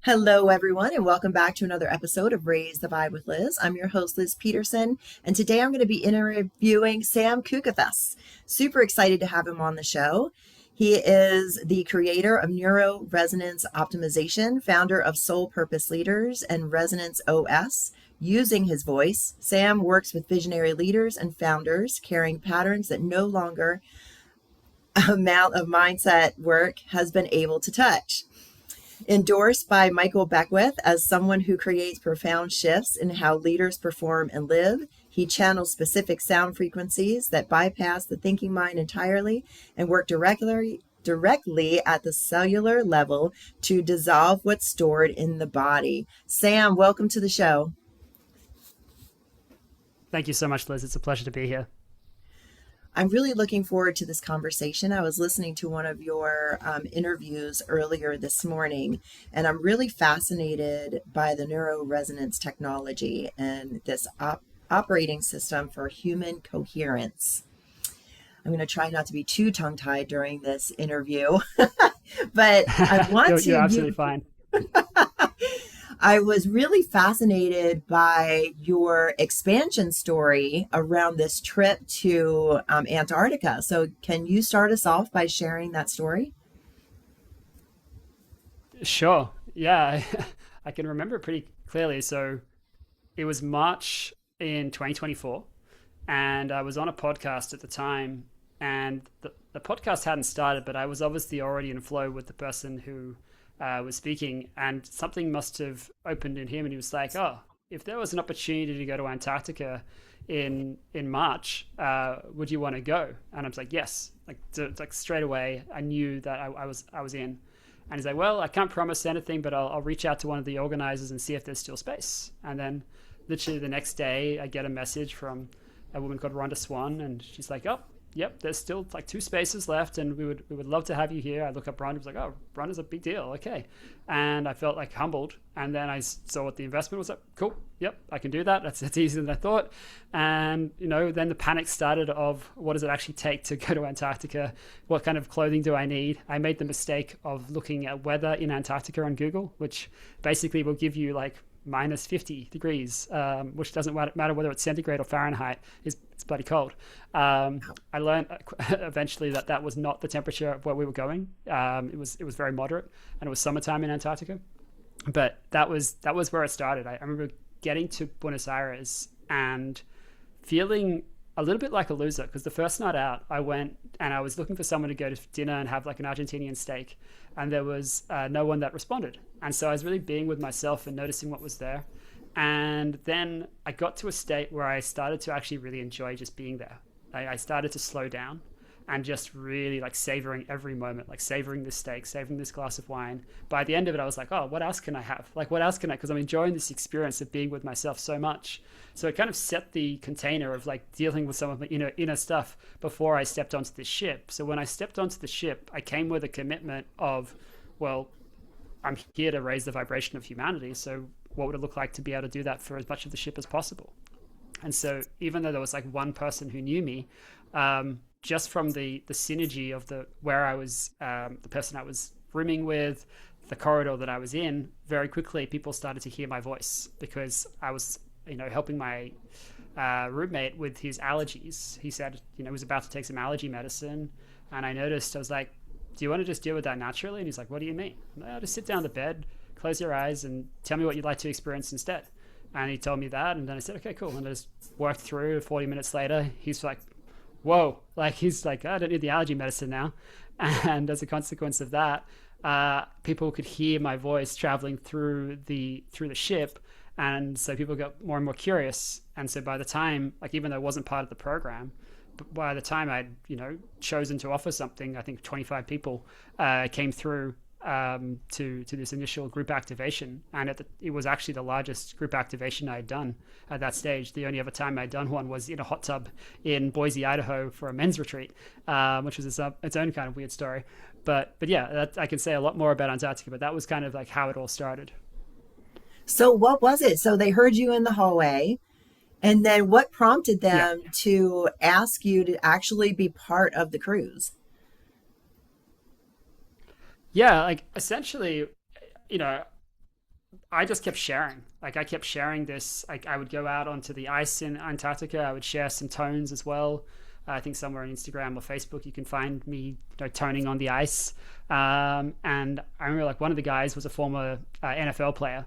Hello, everyone, and welcome back to another episode of Raise the Vibe with Liz. I'm your host, Liz Peterson, and today I'm going to be interviewing Sam Kukathas. Super excited to have him on the show. He is the creator of Neuro-Resonance Optimisation, founder of Soul Purpose Leaders and Resonance OS. Using his voice, Sam works with visionary leaders and founders carrying patterns that no longer amount of mindset work has been able to touch. Endorsed by Michael Beckwith as someone who creates profound shifts in how leaders perform and live, he channels specific sound frequencies that bypass the thinking mind entirely and work directly at the cellular level to dissolve what's stored in the body. Sam, welcome to the show. Thank you so much, Liz. It's a pleasure to be here. I'm really looking forward to this conversation. I was listening to one of your interviews earlier this morning, and I'm really fascinated by the neuroresonance technology and this operating system for human coherence. I'm going to try not to be too tongue-tied during this interview, but I want to... You're absolutely fine. I was really fascinated by your expansion story around this trip to Antarctica. So can you start us off by sharing that story? Sure. Yeah, I can remember it pretty clearly. So it was March in 2024, and I was on a podcast at the time, and the podcast hadn't started, but I was obviously already in flow with the person who was speaking, and something must have opened in him, and he was like, "Oh, if there was an opportunity to go to Antarctica in March, would you want to go?" And I was like, "Yes." Like straight away, I knew that I was in. And he's like, "Well, I can't promise anything, but I'll reach out to one of the organizers and see if there's still space." And then, literally the next day, I get a message from a woman called Rhonda Swan, and she's like, "Oh, yep, there's still like 2 spaces left, and we would love to have you here." I look up Rhonda, was like, "Oh, Rhonda's a big deal, okay." And I felt like humbled, and then I saw what the investment was. Like, cool, yep, I can do that. That's easier than I thought. And then the panic started of what does it actually take to go to Antarctica? What kind of clothing do I need? I made the mistake of looking at weather in Antarctica on Google, which basically will give you like minus 50 degrees, which doesn't matter whether it's centigrade or Fahrenheit. It's bloody cold. I learned eventually that was not the temperature of where we were going. It was very moderate, and it was summertime in Antarctica. But that was where it started. I remember getting to Buenos Aires and feeling a little bit like a loser, because the first night out I went and I was looking for someone to go to dinner and have like an Argentinian steak, and there was no one that responded. And so I was really being with myself and noticing what was there. And then I got to a state where I started to actually really enjoy just being there. I started to slow down and just really like savoring every moment, like savoring this steak, savoring this glass of wine. By the end of it, I was like, "Oh, what else can I have? Like, what else can I?" Because I'm enjoying this experience of being with myself so much. So it kind of set the container of like dealing with some of my inner stuff before I stepped onto the ship. So when I stepped onto the ship, I came with a commitment of, well, I'm here to raise the vibration of humanity. So what would it look like to be able to do that for as much of the ship as possible? And so even though there was like one person who knew me, just from the synergy of the where I was, the person I was rooming with, the corridor that I was in, very quickly people started to hear my voice, because I was helping my roommate with his allergies. He said he was about to take some allergy medicine, and I noticed, I was like, "Do you want to just deal with that naturally?" And he's like, "What do you mean?" I'm like, "Oh, just sit down on the bed, close your eyes, and tell me what you'd like to experience instead." And he told me that, and then I said, "Okay, cool." And I just worked through. 40 minutes later, he's like, "Whoa!" Like, he's like, "I don't need the allergy medicine now." And as a consequence of that, people could hear my voice traveling through the ship, and so people got more and more curious. And so by the time, like, even though it wasn't part of the program, but by the time I'd chosen to offer something, I think 25 people came through to this initial group activation, and it was actually the largest group activation I had done at that stage. The only other time I'd done one was in a hot tub in Boise, Idaho, for a men's retreat, which was its own kind of weird story. But yeah, I can say a lot more about Antarctica, but that was kind of like how it all started. So what was it? So they heard you in the hallway, and then what prompted Yeah, them to ask you to actually be part of the cruise? yeah, like essentially, you know, I just kept sharing. Like I kept sharing this. Like I would go out onto the ice in Antarctica. I would share some tones as well. I think somewhere on Instagram or Facebook you can find me, toning on the ice. And I remember like one of the guys was a former NFL player,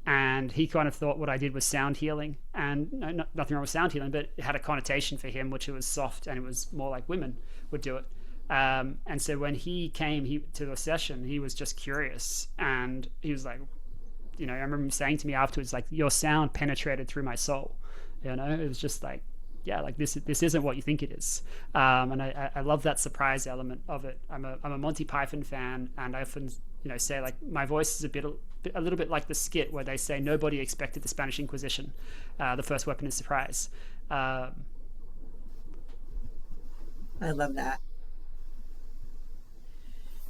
and he kind of thought what I did was sound healing, and nothing wrong with sound healing, but it had a connotation for him, which it was soft and it was more like women would do it. And so when he came to the session, he was just curious, and he was like, I remember him saying to me afterwards, like, your sound penetrated through my soul. It was just like, yeah, like this isn't what you think it is. And I love that surprise element of it. I'm a Monty Python fan, and I often say like my voice is a little bit like the skit where they say nobody expected the Spanish Inquisition. The first weapon is surprise. I love that.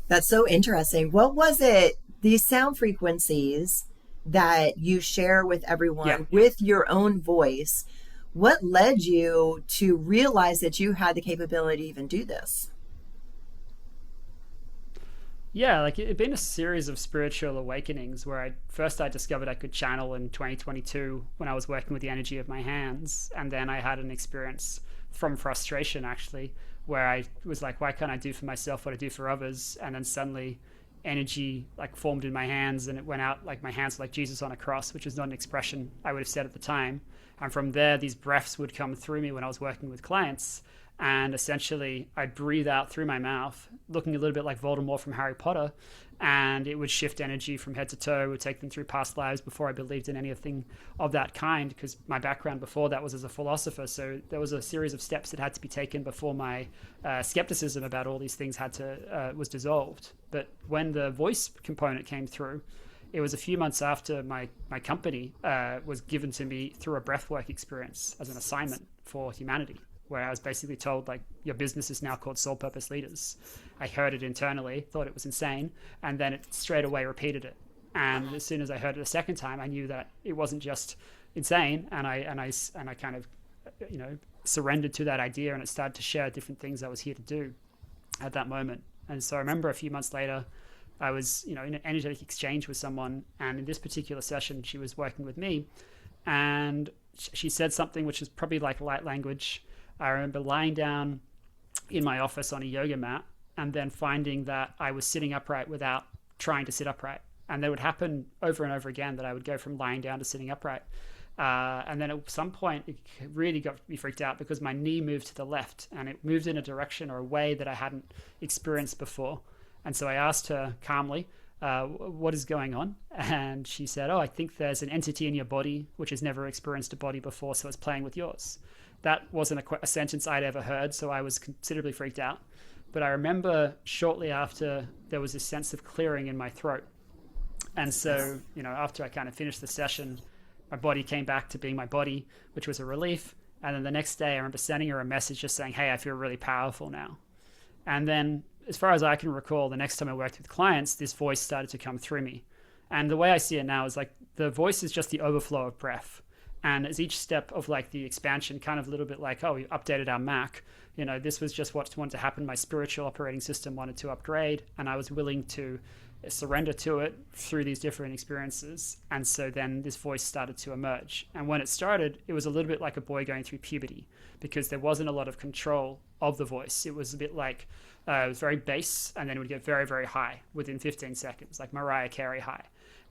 That's so interesting. What was it, these sound frequencies that you share with Yeah. everyone with your own voice? What led you to realize that you had the capability to even do this? Yeah, like it had been a series of spiritual awakenings where I discovered I could channel in 2022 when I was working with the energy of my hands, and then I had an experience from frustration actually, where I was like, why can't I do for myself what I do for others? And then suddenly energy like formed in my hands, and it went out like my hands were like Jesus on a cross, which is not an expression I would have said at the time. And from there, these breaths would come through me when I was working with clients, and essentially I'd breathe out through my mouth, looking a little bit like Voldemort from Harry Potter, and it would shift energy from head to toe, would take them through past lives before I believed in anything of that kind, because my background before that was as a philosopher. So there was a series of steps that had to be taken before my skepticism about all these things was dissolved. But when the voice component came through, it was a few months after my company was given to me through a breathwork experience as an assignment for humanity, where I was basically told, like, your business is now called Soul Purpose Leaders. I heard it internally, thought it was insane, and then it straight away repeated it. And as soon as I heard it a second time, I knew that it wasn't just insane, and I kind of, surrendered to that idea, and it started to share different things I was here to do at that moment. And so I remember a few months later, I was, in an energetic exchange with someone, and in this particular session, she was working with me, and she said something which is probably like light language. I remember lying down in my office on a yoga mat, and then finding that I was sitting upright without trying to sit upright. And that would happen over and over again, that I would go from lying down to sitting upright. And then at some point, it really got me freaked out because my knee moved to the left, and it moved in a direction or a way that I hadn't experienced before. And so I asked her calmly, what is going on? And she said, oh, I think there's an entity in your body which has never experienced a body before, so it's playing with yours. That wasn't a sentence I'd ever heard, so I was considerably freaked out. But I remember shortly after, there was this sense of clearing in my throat. And so, after I kind of finished the session, my body came back to being my body, which was a relief. And then the next day, I remember sending her a message just saying, hey, I feel really powerful now. And then, as far as I can recall, the next time I worked with clients, this voice started to come through me. And the way I see it now is like the voice is just the overflow of breath. And as each step of like the expansion, kind of a little bit like, oh, we updated our Mac, this was just what wanted to happen. My spiritual operating system wanted to upgrade, and I was willing to surrender to it through these different experiences. And so then this voice started to emerge. And when it started, it was a little bit like a boy going through puberty, because there wasn't a lot of control of the voice. It was a bit like, it was very bass, and then it would get very, very high within 15 seconds, like Mariah Carey high.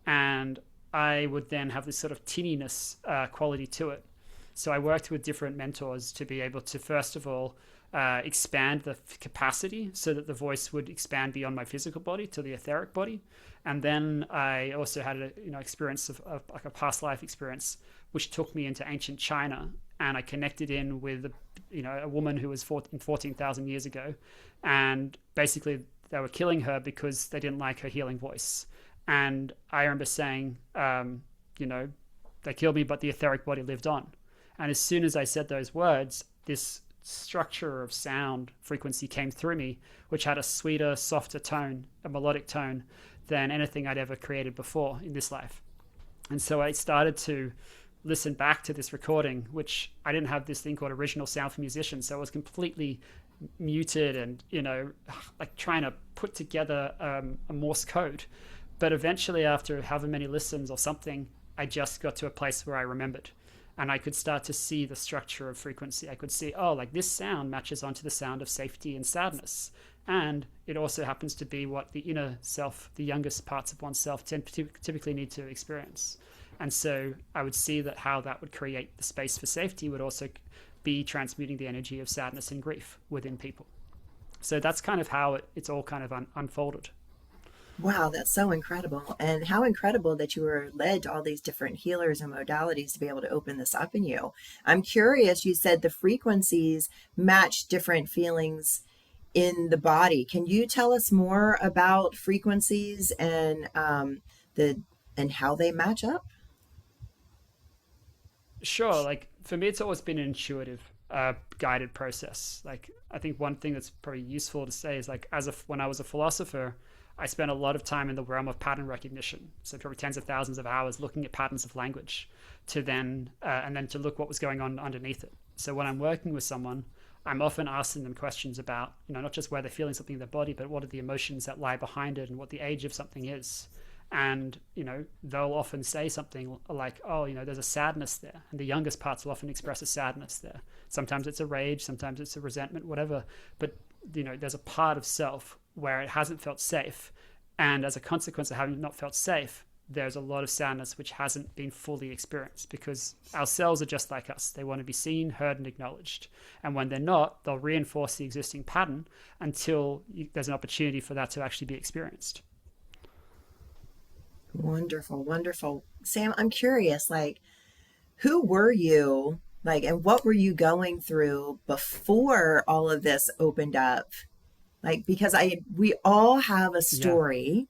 And I would then have this sort of tinniness quality to it. So I worked with different mentors to be able to, first of all, expand the capacity so that the voice would expand beyond my physical body to the etheric body. And then I also had an experience of like a past life experience, which took me into ancient China, and I connected in with a woman who was 14,000 years ago, and basically they were killing her because they didn't like her healing voice. And I remember saying, they killed me, but the etheric body lived on. And as soon as I said those words, this structure of sound frequency came through me, which had a sweeter, softer tone, a melodic tone, than anything I'd ever created before in this life. And so I started to listen back to this recording, which I didn't have this thing called original sound for musicians, so I was completely muted and, like trying to put together a Morse code. But eventually, after however many listens or something, I just got to a place where I remembered. And I could start to see the structure of frequency. I could see, oh, like this sound matches onto the sound of safety and sadness. And it also happens to be what the inner self, the youngest parts of oneself, typically need to experience. And so I would see that how that would create the space for safety would also be transmuting the energy of sadness and grief within people. So that's kind of how it's all kind of unfolded. Wow, that's so incredible. And how incredible that you were led to all these different healers and modalities to be able to open this up in you. I'm curious, you said the frequencies match different feelings in the body. Can you tell us more about frequencies and the and how they match up? Sure, like for me, it's always been an intuitive, guided process. Like I think one thing that's probably useful to say is like when I was a philosopher, I spent a lot of time in the realm of pattern recognition. So probably tens of thousands of hours looking at patterns of language, to then and then to look what was going on underneath it. So when I'm working with someone, I'm often asking them questions about, not just where they're feeling something in their body, but what are the emotions that lie behind it and what the age of something is. And, they'll often say something like, oh, there's a sadness there. And the youngest parts will often express a sadness there. Sometimes it's a rage, sometimes it's a resentment, whatever. But, there's a part of self where it hasn't felt safe. And as a consequence of having not felt safe, there's a lot of sadness which hasn't been fully experienced, because our cells are just like us. They want to be seen, heard, and acknowledged. And when they're not, they'll reinforce the existing pattern until there's an opportunity for that to actually be experienced. Wonderful, wonderful. Sam, I'm curious, like, who were you, like, and what were you going through before all of this opened up? Like, because we all have a Yeah. story,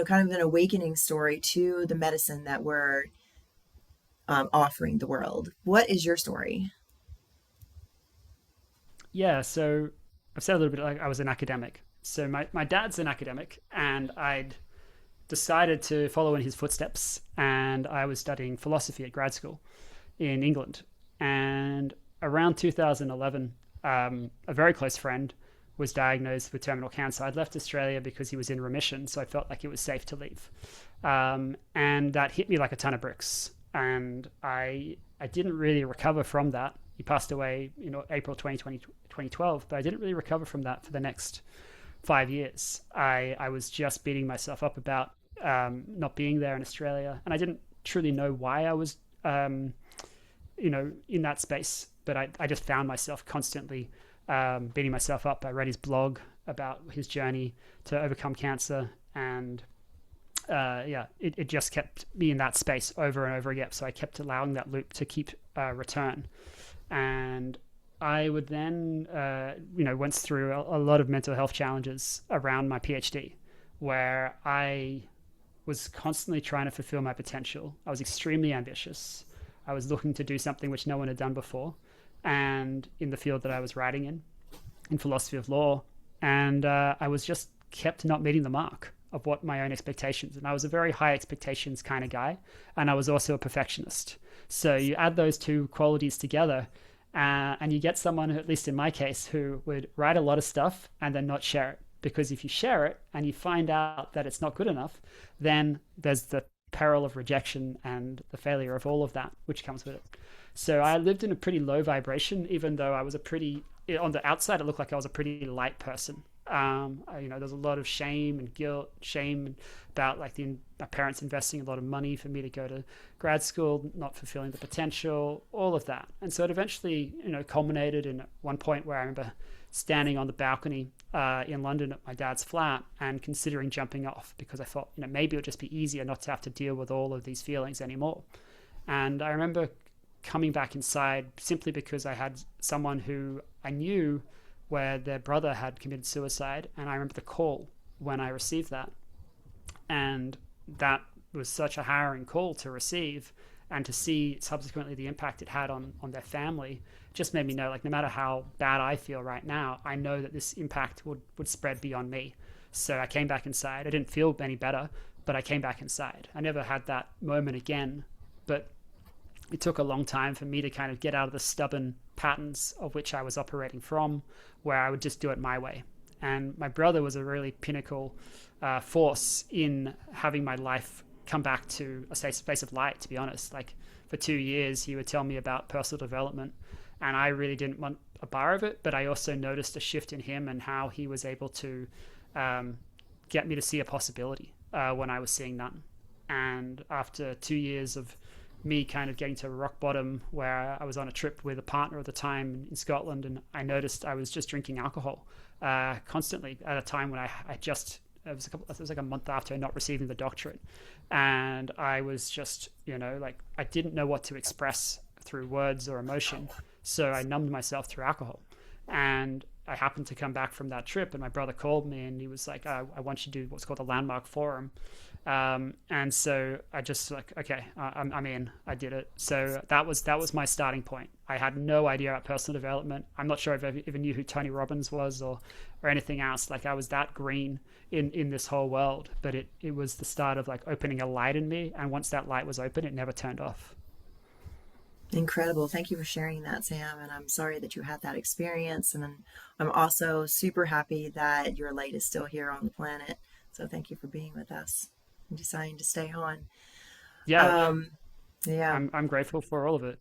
kind of an awakening story to the medicine that we're offering the world. What is your story? Yeah. So I've said a little bit like I was an academic. So my dad's an academic, and I'd decided to follow in his footsteps, and I was studying philosophy at grad school in England. And around 2011, a very close friend was diagnosed with terminal cancer. I'd left Australia because he was in remission, so I felt like it was safe to leave. And that hit me like a ton of bricks. And I didn't really recover from that. He passed away, April 2020, 2012, but I didn't really recover from that for the next 5 years. I was just beating myself up about not being there in Australia, and I didn't truly know why I was, in that space. But I just found myself constantly beating myself up. I read his blog about his journey to overcome cancer, and it just kept me in that space over and over again. So I kept allowing that loop to keep return, and I would then, went through a lot of mental health challenges around my PhD, where I was constantly trying to fulfill my potential. I was extremely ambitious. I was looking to do something which no one had done before, and in the field that I was writing in philosophy of law. And I was just kept not meeting the mark of what my own expectations. And I was a very high expectations kind of guy, and I was also a perfectionist. So you add those two qualities together, and you get someone, at least in my case, who would write a lot of stuff and then not share it. Because if you share it and you find out that it's not good enough, then there's the peril of rejection and the failure of all of that, which comes with it. So I lived in a pretty low vibration, even though I was on the outside, it looked like I was a pretty light person. There's a lot of shame and guilt, shame about like my parents investing a lot of money for me to go to grad school, not fulfilling the potential, all of that. And so it eventually, culminated in one point where I remember standing on the balcony in London at my dad's flat and considering jumping off, because I thought, maybe it would just be easier not to have to deal with all of these feelings anymore. And I remember coming back inside simply because I had someone who I knew where their brother had committed suicide, and I remember the call when I received that. And that was such a harrowing call to receive, and to see subsequently the impact it had on their family just made me know, like, no matter how bad I feel right now, I know that this impact would spread beyond me. So I came back inside. I didn't feel any better, but I came back inside. I never had that moment again, but it took a long time for me to kind of get out of the stubborn patterns of which I was operating from, where I would just do it my way. And my brother was a really pinnacle force in having my life come back to a space of light, to be honest. Like for 2 years, he would tell me about personal development, and I really didn't want a bar of it, but I also noticed a shift in him and how he was able to get me to see a possibility when I was seeing none. And after 2 years of me kind of getting to rock bottom, where I was on a trip with a partner at the time in Scotland, and I noticed I was just drinking alcohol constantly at a time when I just it was like a month after not receiving the doctorate, and I was just, like, I didn't know what to express through words or emotion, so I numbed myself through alcohol. And I happened to come back from that trip, and my brother called me, and he was like, I want you to do what's called a landmark forum. And so I just like, okay, I'm in. I did it. So that was my starting point. I had no idea about personal development. I'm not sure if I even knew who Tony Robbins was or anything else. Like, I was that green in this whole world, but it was the start of like opening a light in me. And once that light was open, it never turned off. Incredible. Thank you for sharing that, Sam. And I'm sorry that you had that experience. And I'm also super happy that your light is still here on the planet. So thank you for being with us and deciding to stay on. Yeah, Yeah. I'm grateful for all of it.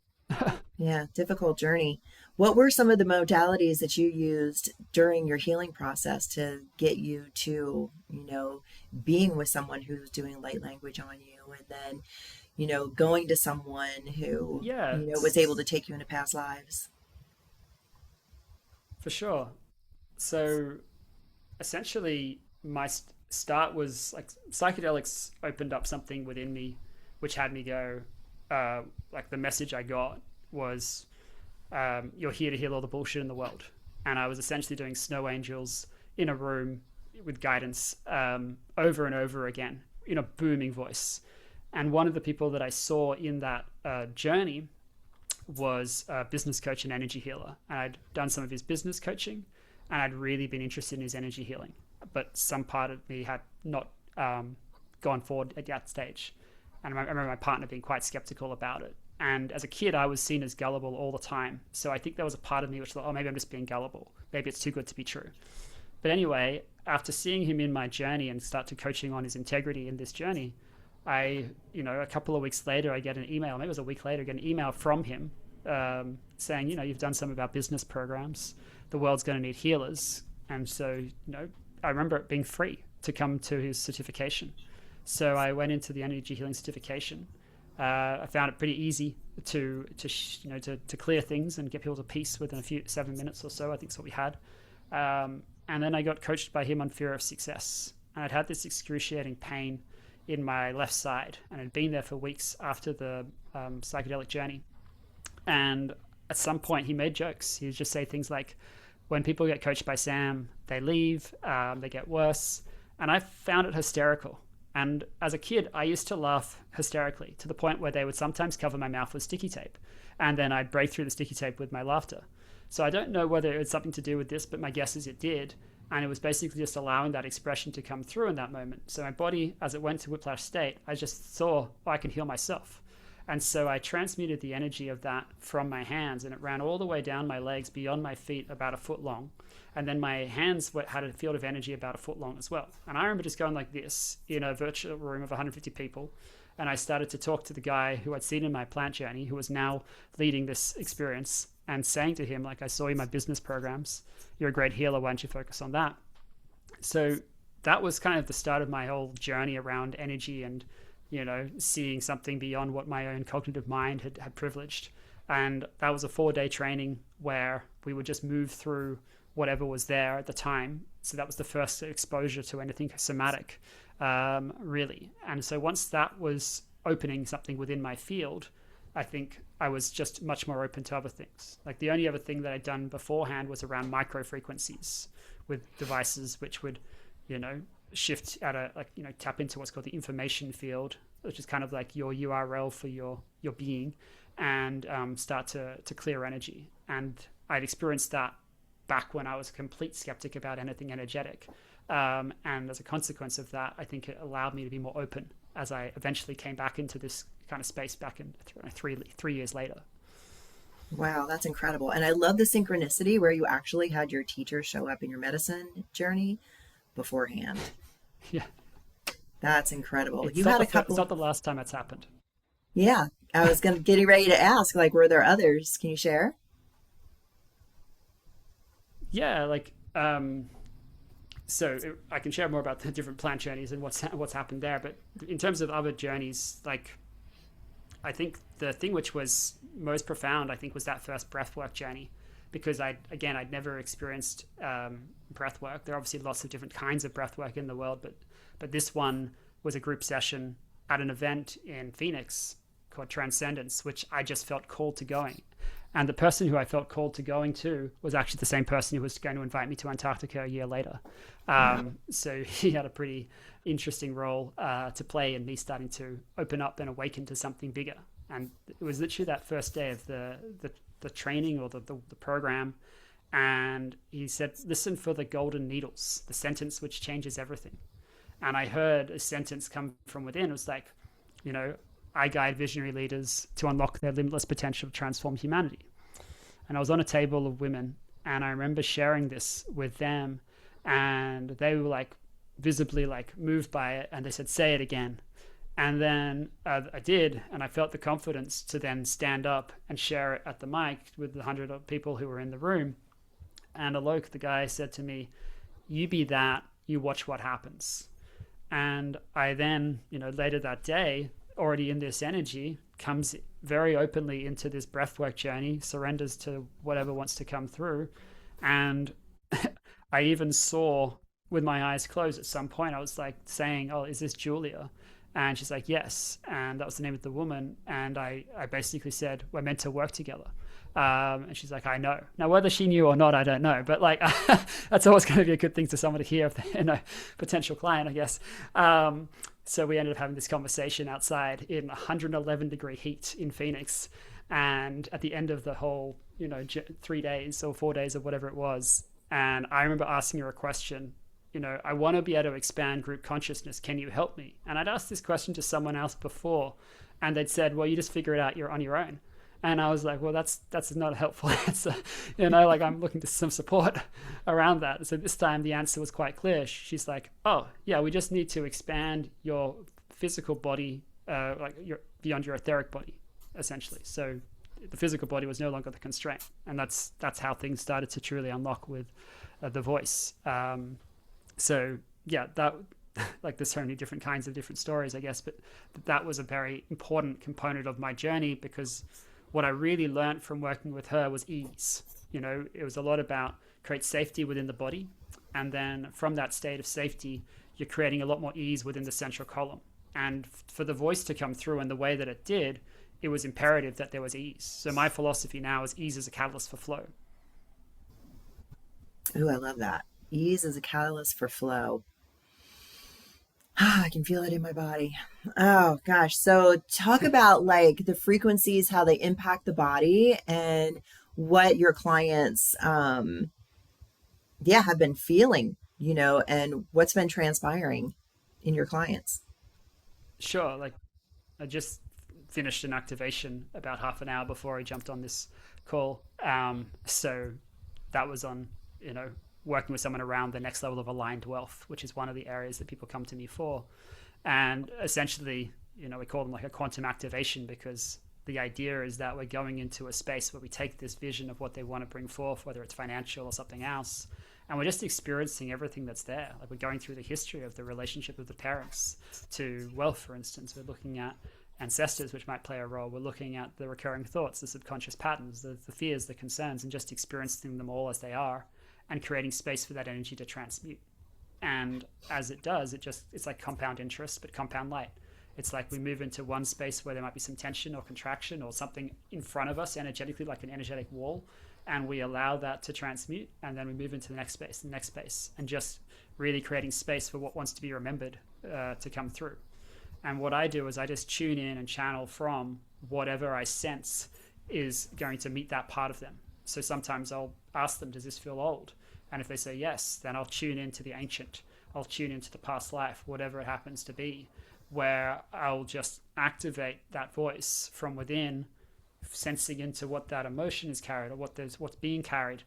Yeah. Difficult journey. What were some of the modalities that you used during your healing process to get you to, being with someone who's doing light language on you, and then going to someone who, Yeah, was able to take you into past lives? for sure. So essentially, my start was like psychedelics opened up something within me, which had me go, like the message I got was, you're here to heal all the bullshit in the world. And I was essentially doing snow angels in a room with guidance, over and over again in a booming voice. And one of the people that I saw in that journey was a business coach and energy healer. And I'd done some of his business coaching, and I'd really been interested in his energy healing. But some part of me had not gone forward at that stage. And I remember my partner being quite skeptical about it. And as a kid, I was seen as gullible all the time. So I think there was a part of me which thought, oh, maybe I'm just being gullible. Maybe it's too good to be true. But anyway, after seeing him in my journey and start to coaching on his integrity in this journey, a couple of weeks later, I get an email, maybe it was a week later, I get an email from him saying, you've done some of our business programs. The world's going to need healers. And so, I remember it being free to come to his certification. So I went into the energy healing certification. I found it pretty easy to clear things and get people to peace within 7 minutes or so. I think is what we had. And then I got coached by him on fear of success. And I'd had this excruciating pain in my left side, and I'd been there for weeks after the psychedelic journey. And at some point, he made jokes. He would just say things like, when people get coached by Sam, they leave, they get worse. And I found it hysterical. And as a kid, I used to laugh hysterically to the point where they would sometimes cover my mouth with sticky tape. And then I'd break through the sticky tape with my laughter. So I don't know whether it had something to do with this, but my guess is it did. And it was basically just allowing that expression to come through in that moment. So my body, as it went to whiplash state, I just saw, I can heal myself. And so I transmuted the energy of that from my hands, and it ran all the way down my legs beyond my feet, about a foot long. And then my hands had a field of energy about a foot long as well. And I remember just going like this in a virtual room of 150 people. And I started to talk to the guy who I'd seen in my plant journey, who was now leading this experience, and saying to him, like, I saw you in my business programs. You're a great healer. Why don't you focus on that? So that was kind of the start of my whole journey around energy and, seeing something beyond what my own cognitive mind had privileged. And that was a 4-day training where we would just move through whatever was there at the time. So that was the first exposure to anything somatic, really. And so once that was opening something within my field, I think I was just much more open to other things. Like the only other thing that I'd done beforehand was around micro frequencies with devices which would, shift at tap into what's called the information field, which is kind of like your URL for your being, and start to clear energy. And I'd experienced that back when I was a complete skeptic about anything energetic. And as a consequence of that, I think it allowed me to be more open as I eventually came back into this kind of space back in 3 years later. Wow, that's incredible. And I love the synchronicity where you actually had your teacher show up in your medicine journey beforehand. Yeah, That's incredible. You it's not had the a it's couple. not the last time it's happened. Yeah, I was gonna getting ready to ask, like, were there others? Can you share? Yeah, I can share more about the different plant journeys and what's happened there. But in terms of other journeys, like I think the thing which was most profound, I think, was that first breathwork journey, because I'd never experienced breathwork. There are obviously lots of different kinds of breathwork in the world, but this one was a group session at an event in Phoenix called Transcendence, which I just felt called to going. And the person who I felt called to going to was actually the same person who was going to invite me to Antarctica a year later. Wow. So he had a pretty interesting role to play in me starting to open up and awaken to something bigger. And it was literally that first day of the training or the program. And he said, "Listen for the golden needles, the sentence which changes everything." And I heard a sentence come from within. It was like, you know, I guide visionary leaders to unlock their limitless potential to transform humanity. And I was on a table of women, and I remember sharing this with them, and they were like visibly like moved by it, and they said, "Say it again." And then I did, and I felt the confidence to then stand up and share it at the mic with the 100 people who were in the room. And Alok, the guy, said to me, "You be that, you watch what happens." And I then, later that day, already in this energy, comes very openly into this breathwork journey, surrenders to whatever wants to come through. And I even saw with my eyes closed at some point, I was like saying, "Oh, is this Julia?" And she's like, "Yes." And that was the name of the woman. And I basically said, "We're meant to work together." And she's like, "I know." Now, whether she knew or not, I don't know. But like, that's always going to be a good thing to someone to hear if they're potential client, I guess. So we ended up having this conversation outside in 111-degree heat in Phoenix. And at the end of the whole, 3 days or 4 days or whatever it was, and I remember asking her a question. I want to be able to expand group consciousness. Can you help me? And I'd asked this question to someone else before, and they'd said, "Well, you just figure it out. You're on your own." And I was like, "Well, that's not a helpful answer." Like I'm looking for some support around that. So this time the answer was quite clear. She's like, "Oh, yeah, we just need to expand your physical body, beyond your etheric body, essentially." So the physical body was no longer the constraint, and that's how things started to truly unlock with the voice. So yeah, that like there's so many different kinds of different stories, I guess, but that was a very important component of my journey, because what I really learned from working with her was ease. It was a lot about create safety within the body, and then from that state of safety, you're creating a lot more ease within the central column. And for the voice to come through in the way that it did, it was imperative that there was ease. So my philosophy now is ease as a catalyst for flow. Ooh, I love that. Ease is a catalyst for flow. I can feel it in my body. Oh gosh. So talk about like the frequencies, how they impact the body and what your clients have been feeling, and what's been transpiring in your clients. Sure, like I just finished an activation about half an hour before I jumped on this call. So that was on, working with someone around the next level of aligned wealth, which is one of the areas that people come to me for. And essentially, we call them like a quantum activation, because the idea is that we're going into a space where we take this vision of what they want to bring forth, whether it's financial or something else, and we're just experiencing everything that's there. Like we're going through the history of the relationship of the parents to wealth, for instance. We're looking at ancestors, which might play a role. We're looking at the recurring thoughts, the subconscious patterns, the fears, the concerns, and just experiencing them all as they are, and creating space for that energy to transmute. And as it does, it's like compound interest, but compound light. It's like we move into one space where there might be some tension or contraction or something in front of us energetically, like an energetic wall, and we allow that to transmute, and then we move into the next space, and just really creating space for what wants to be remembered to come through. And what I do is I just tune in and channel from whatever I sense is going to meet that part of them. So sometimes I'll ask them, "Does this feel old?" And if they say yes, then I'll tune into the ancient. I'll tune into the past life, whatever it happens to be, where I'll just activate that voice from within sensing into what that emotion is carried or what's being carried.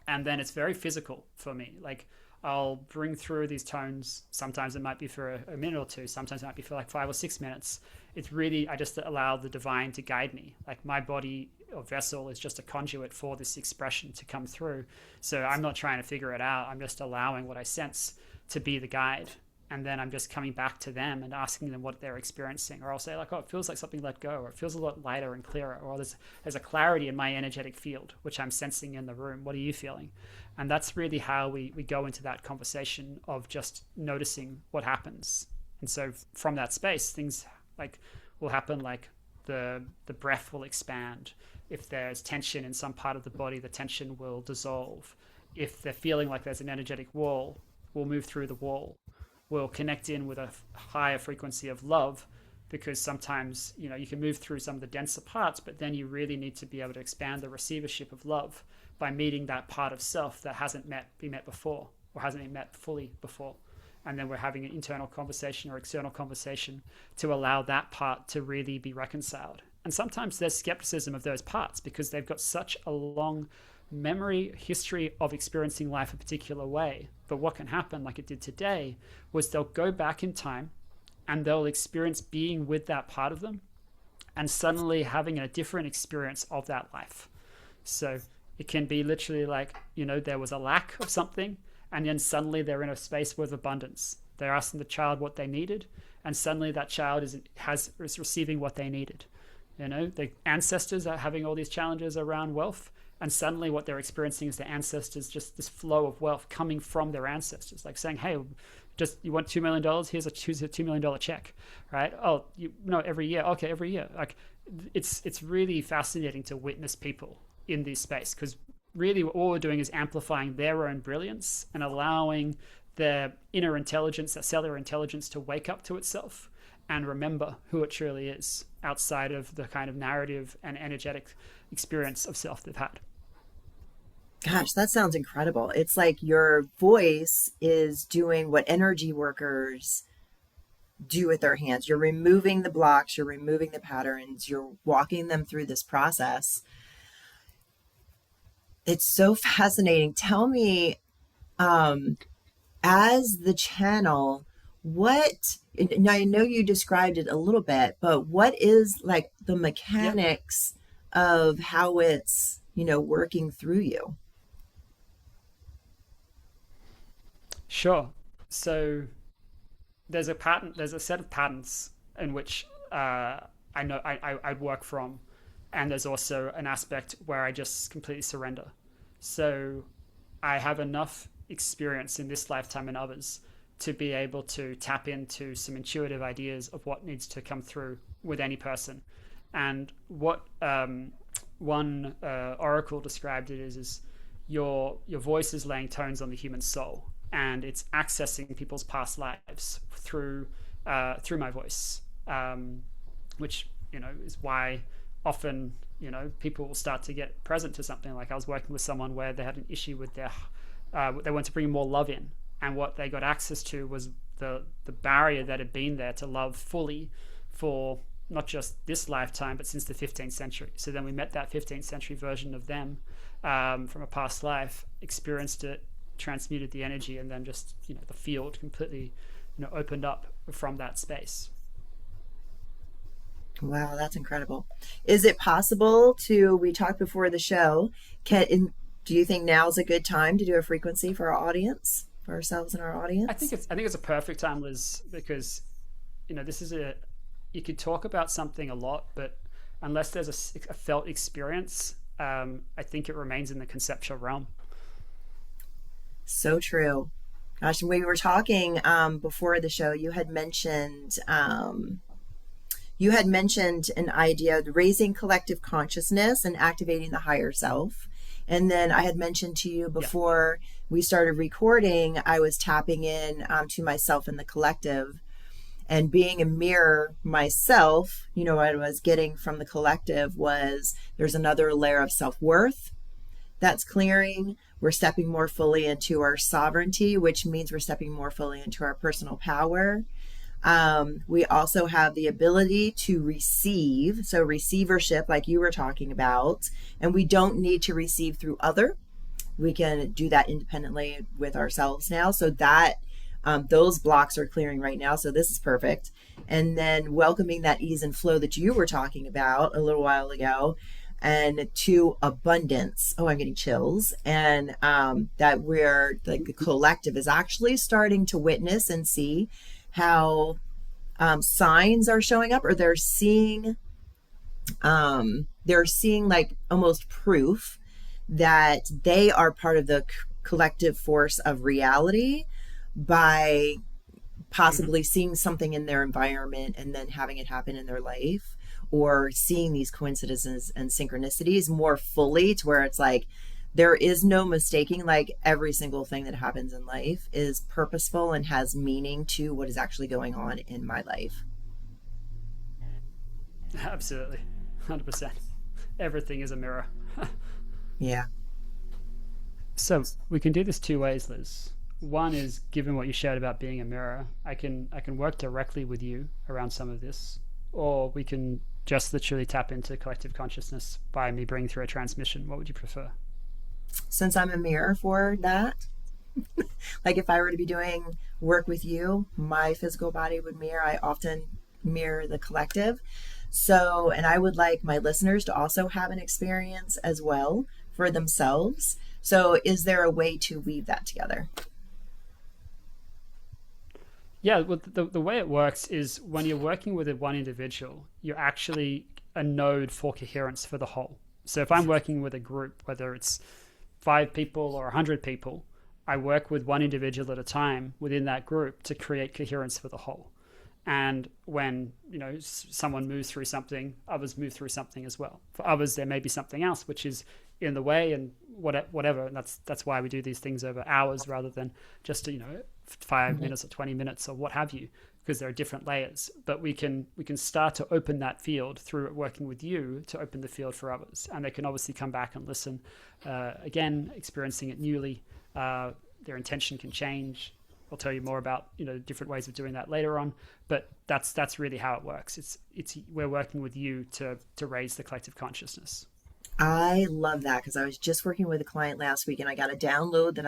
And then it's very physical for me. Like, I'll bring through these tones. Sometimes it might be for a minute or two. Sometimes it might be for like 5 or 6 minutes. It's really, I just allow the divine to guide me. Like, my body or vessel is just a conduit for this expression to come through. So I'm not trying to figure it out. I'm just allowing what I sense to be the guide. And then I'm just coming back to them and asking them what they're experiencing. Or I'll say like, oh, it feels like something let go, or it feels a lot lighter and clearer, or there's a clarity in my energetic field, which I'm sensing in the room. What are you feeling? And that's really how we go into that conversation of just noticing what happens. And so from that space, things like will happen, like the breath will expand. If there's tension in some part of the body, the tension will dissolve. If they're feeling like there's an energetic wall, we'll move through the wall. We'll connect in with a higher frequency of love, because sometimes, you can move through some of the denser parts, but then you really need to be able to expand the receivership of love by meeting that part of self that hasn't been met before, or hasn't been met fully before. And then we're having an internal conversation or external conversation to allow that part to really be reconciled. And sometimes there's skepticism of those parts because they've got such a long memory history of experiencing life a particular way. But what can happen, like it did today, was they'll go back in time and they'll experience being with that part of them and suddenly having a different experience of that life. So it can be literally like, there was a lack of something, and then suddenly they're in a space with abundance. They're asking the child what they needed, and suddenly that child is receiving what they needed. The ancestors are having all these challenges around wealth, and suddenly what they're experiencing is their ancestors, just this flow of wealth coming from their ancestors, like saying, hey, you want $2 million? Here's a $2 million check, right? Oh, every year. Okay, every year. Like, it's really fascinating to witness people in this space, because really all we're doing is amplifying their own brilliance and allowing their inner intelligence, their cellular intelligence, to wake up to itself and remember who it truly is outside of the kind of narrative and energetic experience of self they've had. Gosh, that sounds incredible. It's like your voice is doing what energy workers do with their hands. You're removing the blocks, you're removing the patterns, you're walking them through this process. It's so fascinating. Tell me, as the channel, now I know you described it a little bit, but what is like the mechanics of how it's, working through you? Sure. So there's a set of patterns in which I know I work from, and there's also an aspect where I just completely surrender. So I have enough experience in this lifetime and others to be able to tap into some intuitive ideas of what needs to come through with any person. And what one oracle described it is your voice is laying tones on the human soul, and it's accessing people's past lives through my voice, which is why often people will start to get present to something. Like, I was working with someone where they had an issue with their they wanted to bring more love in, and what they got access to was the barrier that had been there to love fully for not just this lifetime but since the 15th century. So then we met that 15th century version of them from a past life, experienced it, transmuted the energy, and then just the field completely opened up from that space. Wow, that's incredible. Is it possible we talked before the show, do you think now's a good time to do a frequency for our audience, for ourselves and our audience? I think it's a perfect time, Liz, because this is you could talk about something a lot, but unless there's a felt experience, I think it remains in the conceptual realm. So true. Gosh, when we were talking before the show, you had mentioned an idea of raising collective consciousness and activating the higher self. And then I had mentioned to you before we started recording, I was tapping in to myself and the collective, and being a mirror myself. What I was getting from the collective was there's another layer of self-worth that's clearing. We're stepping more fully into our sovereignty, which means we're stepping more fully into our personal power. We also have the ability to receive, so receivership, like you were talking about, and we don't need to receive through other. We can do that independently with ourselves now. So that those blocks are clearing right now. So this is perfect. And then welcoming that ease and flow that you were talking about a little while ago, and to abundance. Oh, I'm getting chills. And that we're like the collective is actually starting to witness and see how signs are showing up, or they're seeing like almost proof that they are part of the collective force of reality by possibly seeing something in their environment and then having it happen in their life, or seeing these coincidences and synchronicities more fully to where it's like there is no mistaking, like every single thing that happens in life is purposeful and has meaning to what is actually going on in my life. Absolutely. 100%. Everything is a mirror. Yeah. So we can do this two ways, Liz. One is, given what you shared about being a mirror, I can work directly with you around some of this, or we can just literally tap into collective consciousness by me bringing through a transmission. What would you prefer? Since I'm a mirror for that, like if I were to be doing work with you, my physical body would mirror. I often mirror the collective. So, and I would like my listeners to also have an experience as well for themselves. So, is there a way to weave that together? Yeah, well, the way it works is when you're working with one individual, you're actually a node for coherence for the whole. So if I'm working with a group, whether it's 5 people or 100 people, I work with one individual at a time within that group to create coherence for the whole. And when someone moves through something, others move through something as well. For others, there may be something else which is in the way, and whatever. And that's why we do these things over hours rather than just 5 minutes or 20 minutes or what have you, because there are different layers. But we can start to open that field through working with you to open the field for others, and they can obviously come back and listen again, experiencing it newly. Their intention can change. I'll tell you more about different ways of doing that later on, but that's really how it works. It's we're working with you to raise the collective consciousness. I love that, because I was just working with a client last week and I got a download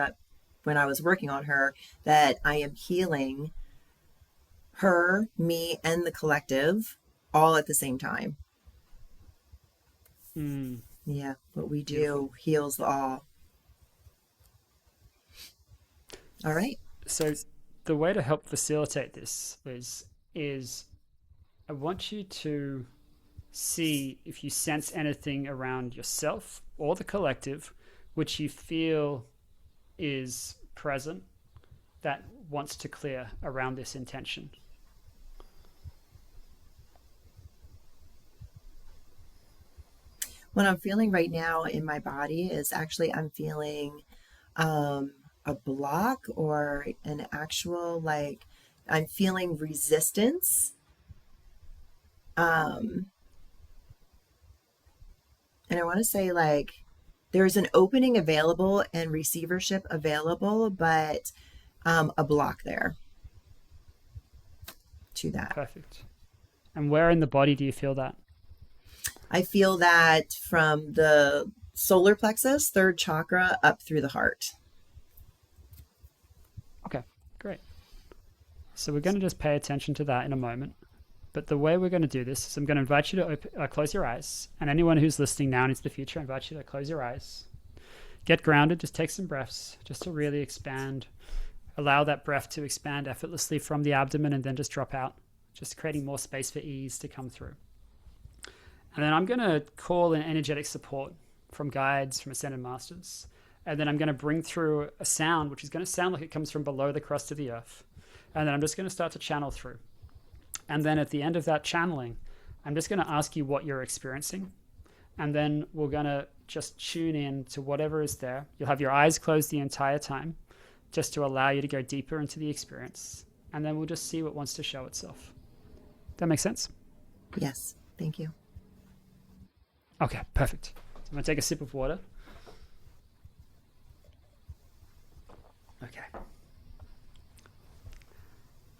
when I was working on her, that I am healing her, me, and the collective all at the same time. Yeah, what we Beautiful. do heals all. All right. So the way to help facilitate this is I want you to see if you sense anything around yourself or the collective which you feel is present that wants to clear around this intention. What I'm feeling right now in my body is actually I'm feeling a block, or an actual, like, I'm feeling resistance. Um, and I want to say, like, there's an opening available and receivership available, but a block there to that. Perfect. And where in the body do you feel that? I feel that from the solar plexus, third chakra, up through the heart. Okay, great. So we're going to just pay attention to that in a moment. But the way we're going to do this is I'm going to invite you to close your eyes. And anyone who's listening now and into the future, I invite you to close your eyes. Get grounded, just take some breaths, just to really expand. Allow that breath to expand effortlessly from the abdomen and then just drop out, just creating more space for ease to come through. And then I'm going to call in energetic support from guides, from ascended masters. And then I'm going to bring through a sound, which is going to sound like it comes from below the crust of the earth. And then I'm just going to start to channel through. And then at the end of that channeling, I'm just going to ask you what you're experiencing. And then we're going to just tune in to whatever is there. You'll have your eyes closed the entire time, just to allow you to go deeper into the experience. And then we'll just see what wants to show itself. That makes sense? Yes, thank you. Okay, perfect. So I'm going to take a sip of water. Okay.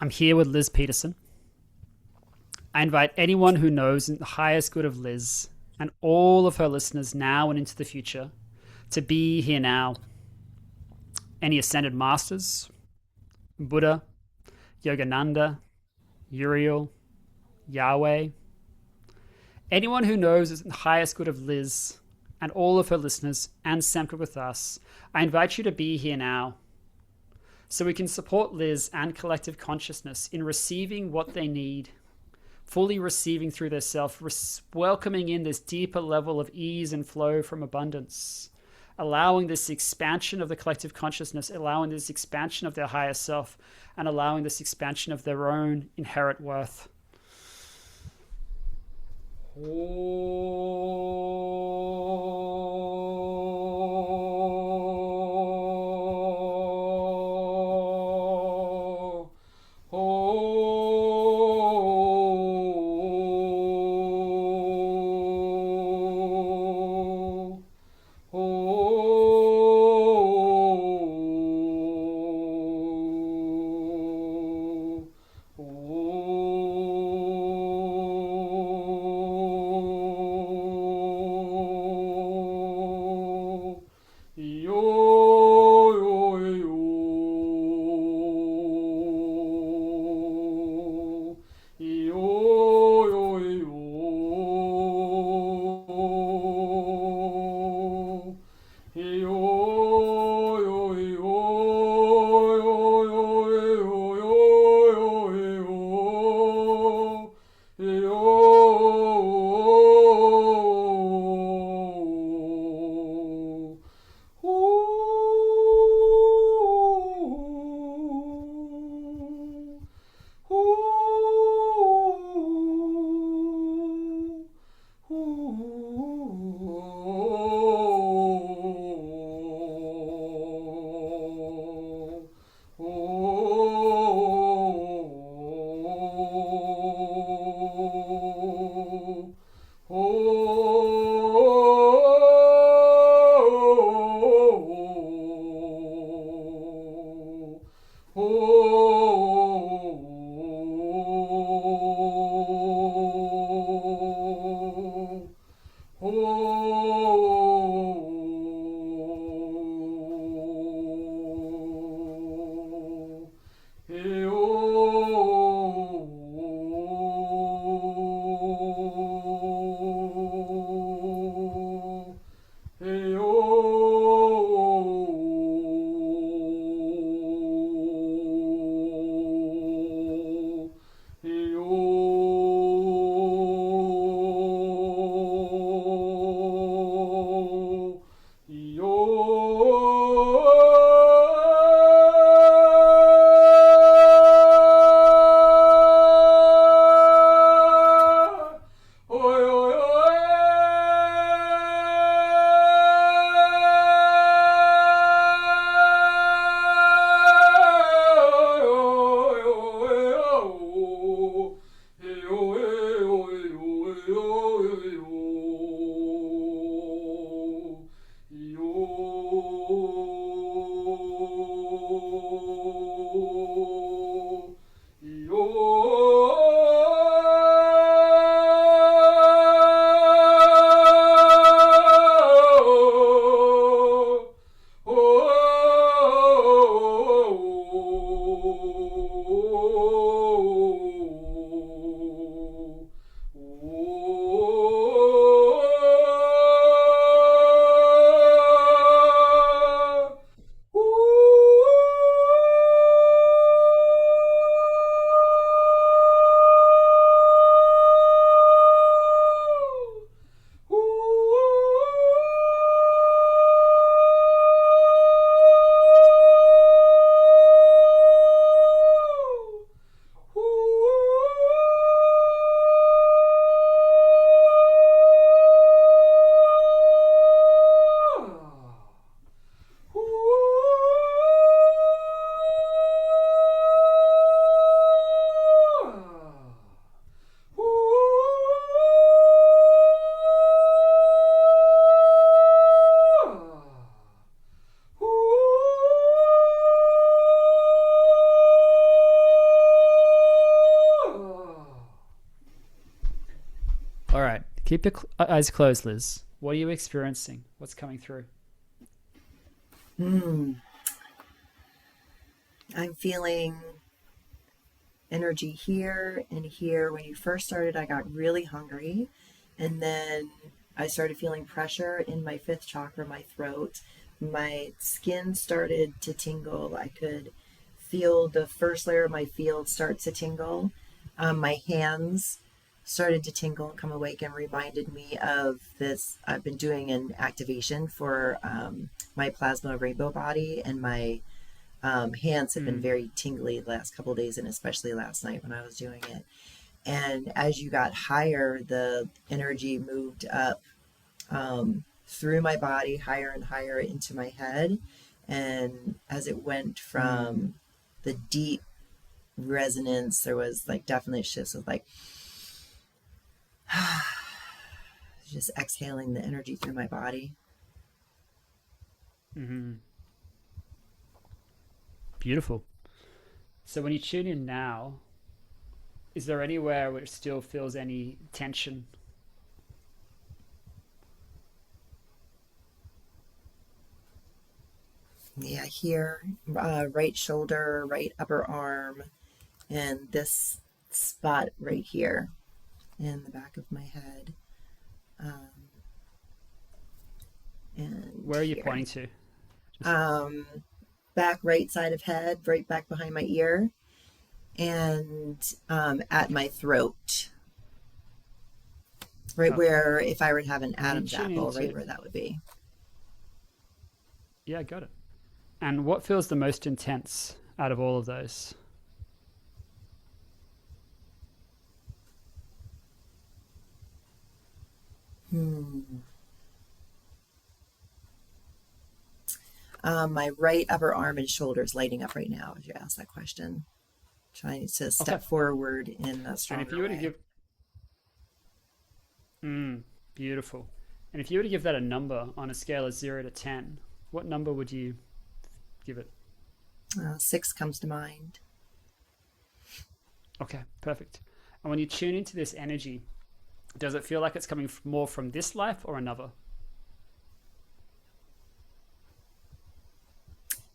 I'm here with Liz Peterson. I invite anyone who knows the highest good of Liz and all of her listeners now and into the future to be here now. Any ascended masters, Buddha, Yogananda, Uriel, Yahweh, anyone who knows the highest good of Liz and all of her listeners and Sam Kukathas, I invite you to be here now so we can support Liz and collective consciousness in receiving what they need, fully receiving through their self, welcoming in this deeper level of ease and flow from abundance, allowing this expansion of the collective consciousness, allowing this expansion of their higher self, and allowing this expansion of their own inherent worth. Keep your eyes closed, Liz. What are you experiencing? What's coming through? Hmm. I'm feeling energy here and here. When you first started, I got really hungry, and then I started feeling pressure in my fifth chakra, my throat. My skin started to tingle. I could feel the first layer of my field start to tingle. My hands started to tingle and come awake, and reminded me of this. I've been doing an activation for my plasma rainbow body, and my hands have been Mm. very tingly the last couple of days, and especially last night when I was doing it. And as you got higher, the energy moved up through my body, higher and higher into my head. And as it went Mm. from the deep resonance, there was like definitely shifts of like just exhaling the energy through my body. Mm-hmm. Beautiful. So when you tune in now, is there anywhere where it still feels any tension? Yeah, here, right shoulder, right upper arm, and this spot right here in the back of my head, um, and Where are you here. pointing to? Just Um, Back right side of head, right back behind my ear, and at okay. my throat, right Okay. where if I were to have an And when you Adam's tune apple, right into, where that would be. yeah, got it. And what feels the most intense out of all of those? Hmm. My right upper arm and shoulders lighting up right now as you ask that question. Trying to Okay. step forward in a And if stronger you were to way. give, beautiful. And if you were to give that a number on a scale of 0 to 10, what number would you give it? Six comes to mind. Okay, perfect. And when you tune into this energy, does it feel like it's coming more from this life or another?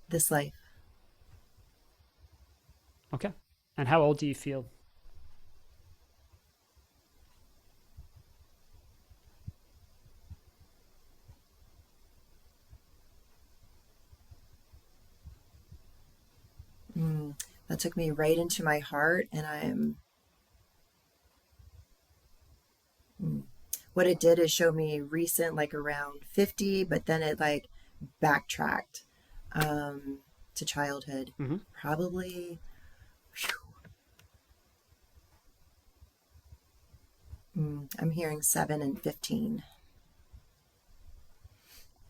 This life. Okay. And how old do you feel? That took me right into my heart, and what it did is show me recent, like around 50, but then it like backtracked um, to childhood. Mm-hmm. Probably, I'm hearing 7 and 15.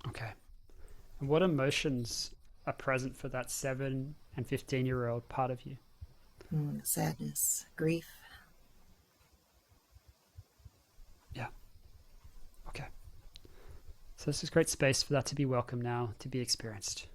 Okay. And what emotions are present for that 7 and 15-year-old part of you? Sadness, grief. Yeah. Okay. So this is great space for that to be welcome now, to be experienced.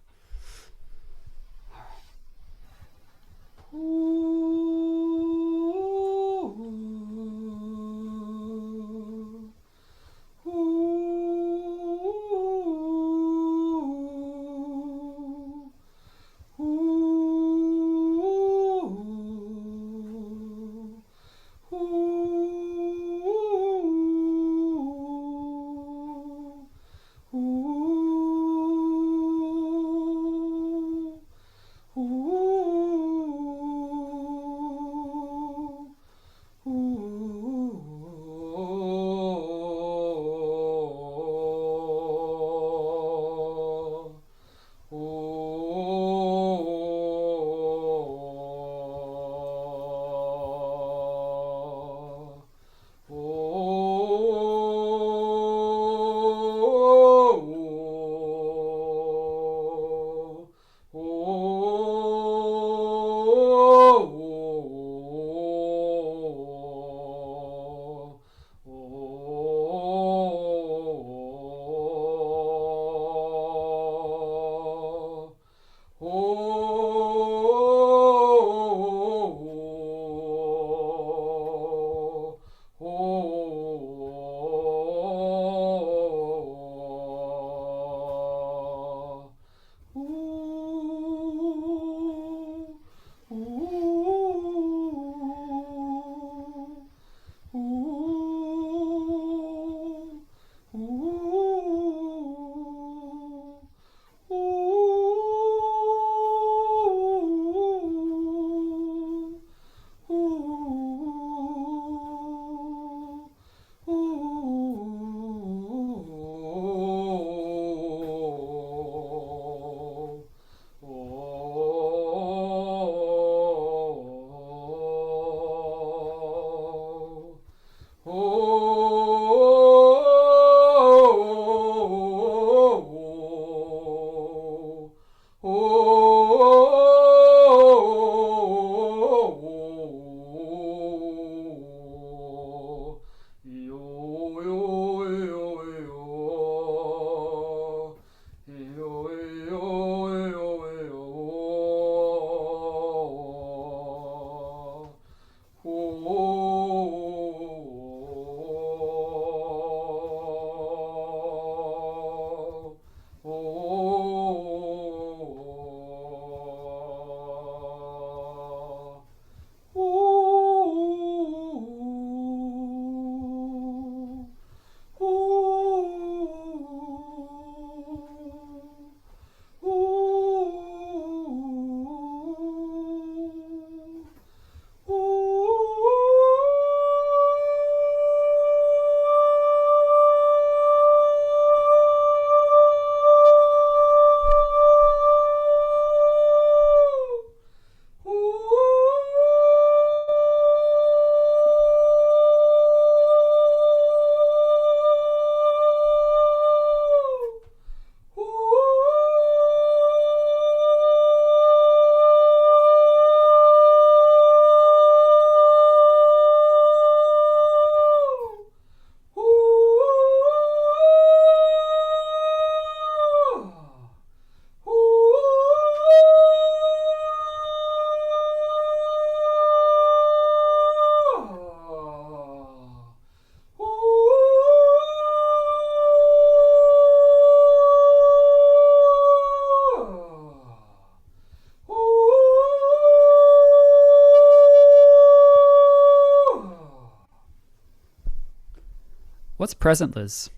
what's present, Liz?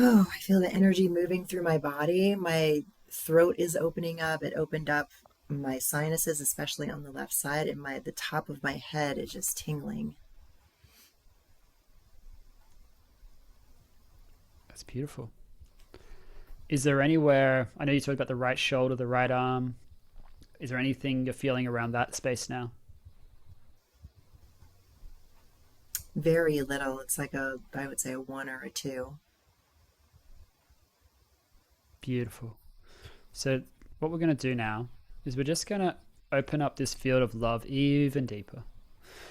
Oh, I feel the energy moving through my body. My throat is opening up. It opened up my sinuses, especially on the left side, and the top of my head is just tingling. That's beautiful. Is there anywhere, I know you talked about the right shoulder, the right arm. Is there anything you're feeling around that space now? Very little. It's like I would say a one or a two. Beautiful. So, what we're going to do now is we're just going to open up this field of love even deeper.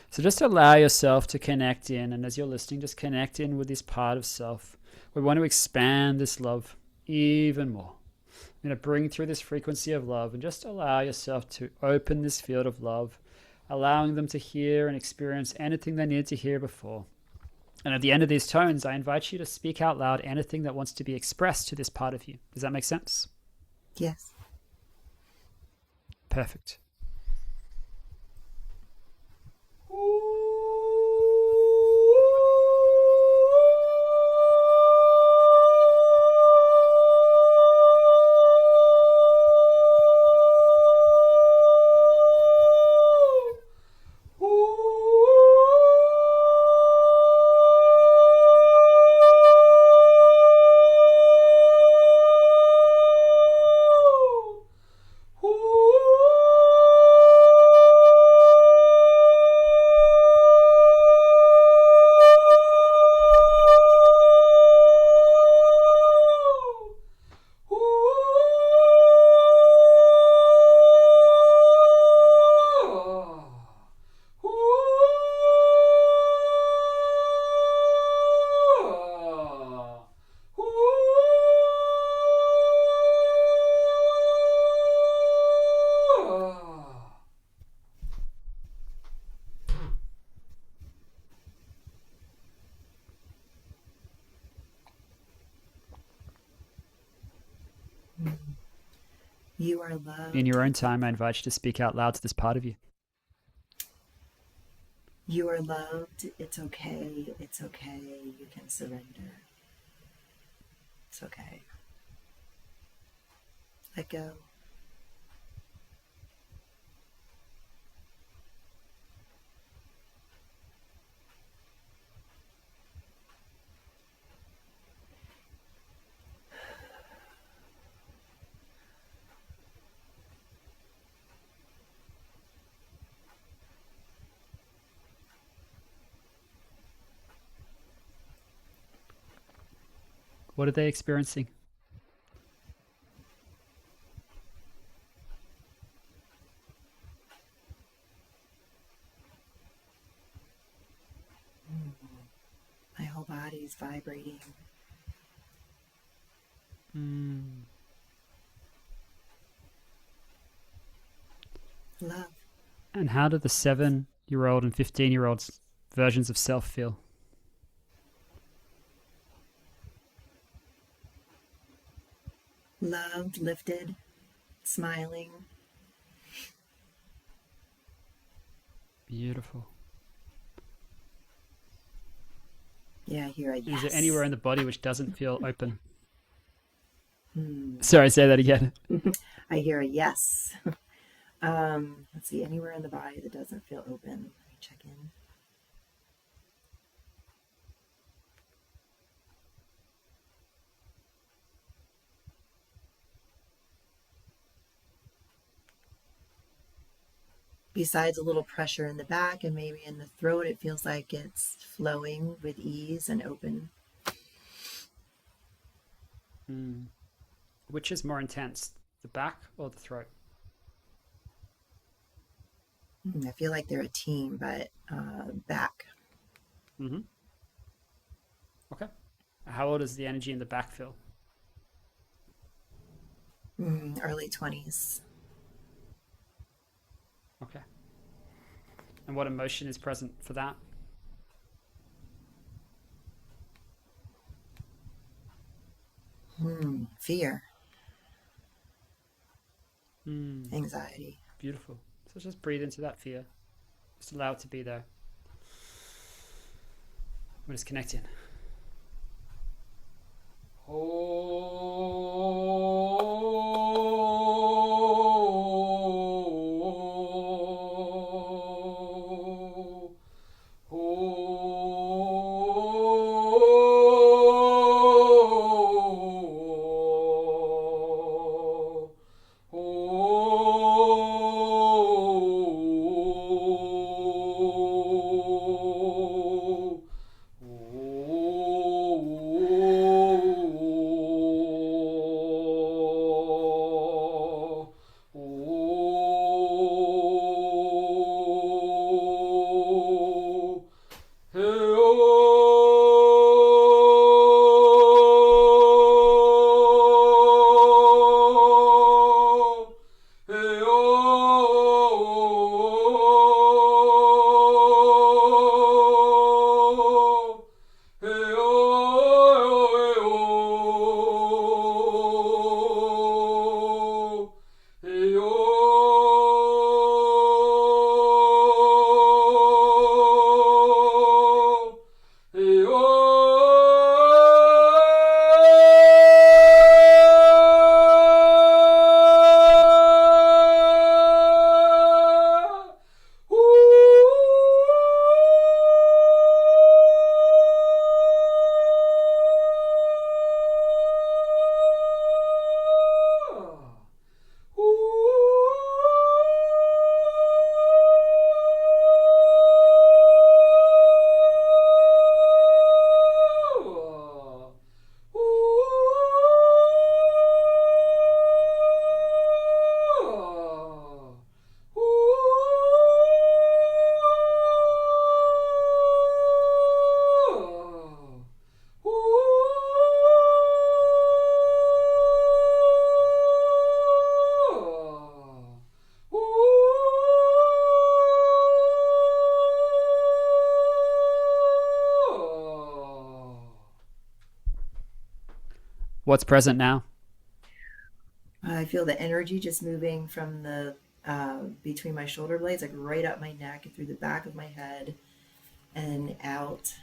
So, just allow yourself to connect in. And as you're listening, just connect in with this part of self. We want to expand this love even more. I'm going to bring through this frequency of love and just allow yourself to open this field of love, allowing them to hear and experience anything they need to hear before. And at the end of these tones, I invite you to speak out loud anything that wants to be expressed to this part of you. Does that make sense? Yes. Perfect. You are In loved. your own time, I invite you to speak out loud to this part of you. You are loved. It's okay. It's okay. You can surrender. It's okay. Let go. What are they experiencing? My whole body is vibrating. Mm. Love. And how do the 7-year-old and 15-year-old versions of self feel? Loved, lifted, smiling. Beautiful. Yeah, I hear a yes. Is there anywhere in the body which doesn't feel open? Hmm. Sorry, say that again. I hear a yes. Let's see, anywhere in the body that doesn't feel open. Let me check in. Besides a little pressure in the back and maybe in the throat, it feels like it's flowing with ease and open. Mm. Which is more intense, the back or the throat? I feel like they're a team, but back. Mm-hmm. Okay. How old is the energy in the back feel? Early 20s. Okay. And what emotion is present for that? Fear, Mm. anxiety. Beautiful. So just breathe into that fear. Just allow it to be there. We'll just connect in. What's present now? I feel the energy just moving from the between my shoulder blades, like right up my neck and through the back of my head and out.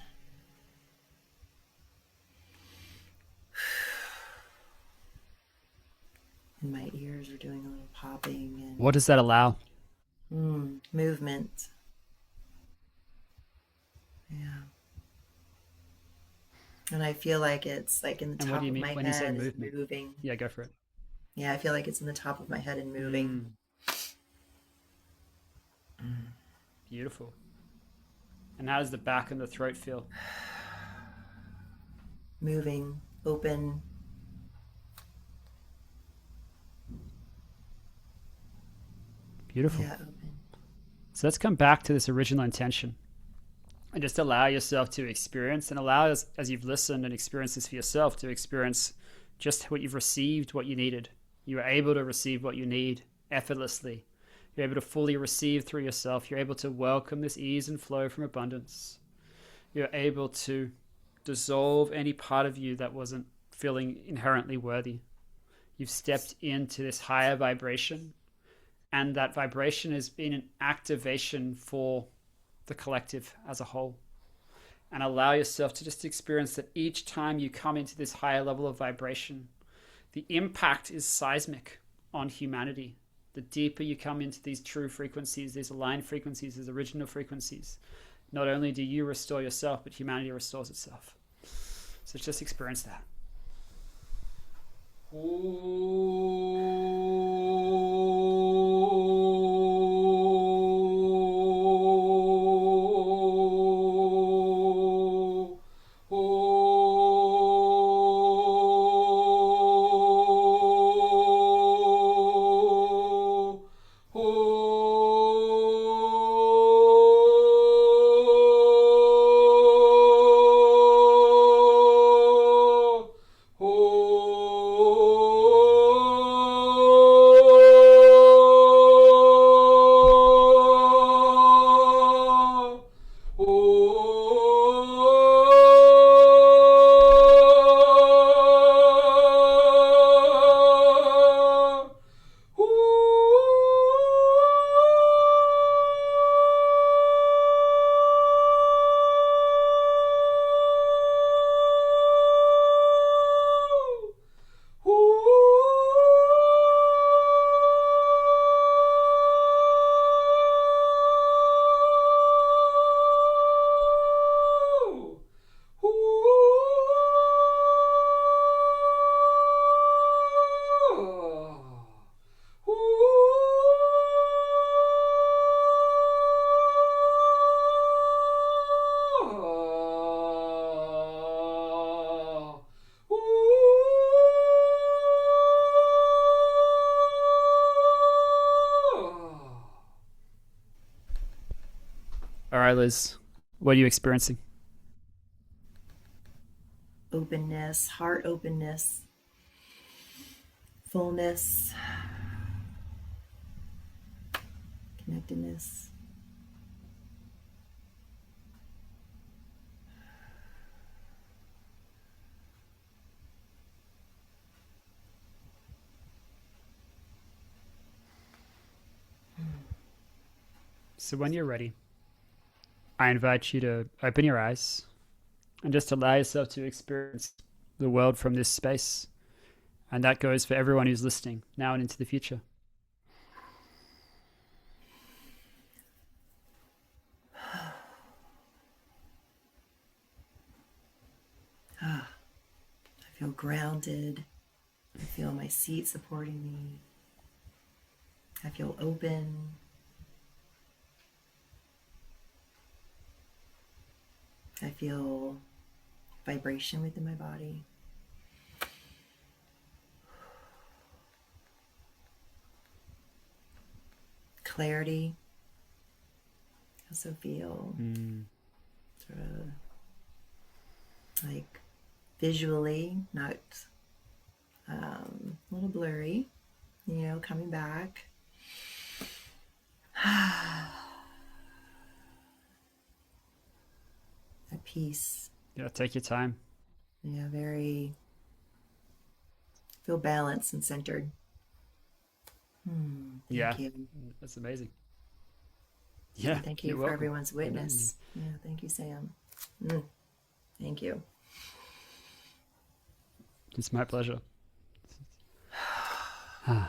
And my ears are doing a little popping What and does that allow? movement. Yeah. And I feel like it's like in the And what do top you of mean my when you say head is movement? moving. Yeah, go for it. Yeah, I feel like it's in the top of my head and moving. Mm, beautiful. And how does the back and the throat feel? Moving, open. Beautiful. Yeah, open. So let's come back to this original intention and just allow yourself to experience and allow, as you've listened and experienced this for yourself, to experience just what you've received, what you needed. You are able to receive what you need effortlessly. You're able to fully receive through yourself. You're able to welcome this ease and flow from abundance. You're able to dissolve any part of you that wasn't feeling inherently worthy. You've stepped into this higher vibration, and that vibration has been an activation for the collective as a whole. And allow yourself to just experience that each time you come into this higher level of vibration, the impact is seismic on humanity. The deeper you come into these true frequencies, these aligned frequencies, these original frequencies, not only do you restore yourself, but humanity restores itself. So just experience that. All right, Liz, what are you experiencing? Openness, heart openness, fullness, connectedness. So, when you're ready, I invite you to open your eyes and just allow yourself to experience the world from this space. And that goes for everyone who's listening now and into the future. Ah, I feel grounded. I feel my seat supporting me. I feel open. I feel vibration within my body. Clarity. I also feel sort of like visually, not a little blurry, coming back. At peace. Yeah, take your time. Yeah, very feel balanced and centered. Thank Yeah, you. that's amazing. And Yeah, thank you you're for welcome. everyone's You're amazing. witness. Yeah, thank you, Sam. Mm, thank you. It's my pleasure. Yeah,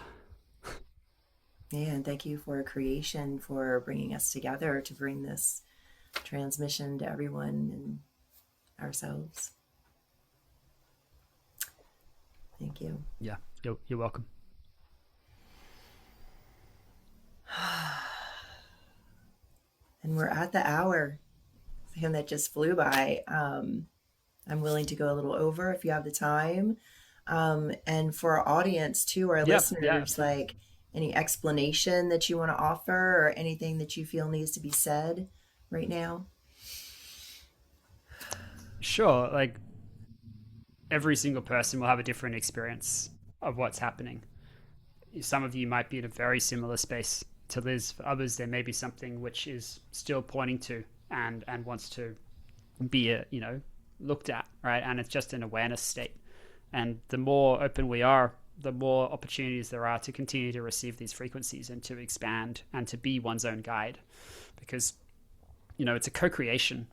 and thank you for creation for bringing us together to bring this transmission to everyone and ourselves. Thank you. Yeah, you're welcome. And we're at the hour, and that just flew by. I'm willing to go a little over if you have the time. And for our audience too, our Yeah, yeah. listeners, like any explanation that you want to offer or anything that you feel needs to be said right now? Sure. Like every single person will have a different experience of what's happening. Some of you might be in a very similar space to Liz. For others, there may be something which is still pointing to and wants to be looked at, right? And it's just an awareness state. And the more open we are, the more opportunities there are to continue to receive these frequencies and to expand and to be one's own guide. Because it's a co-creation.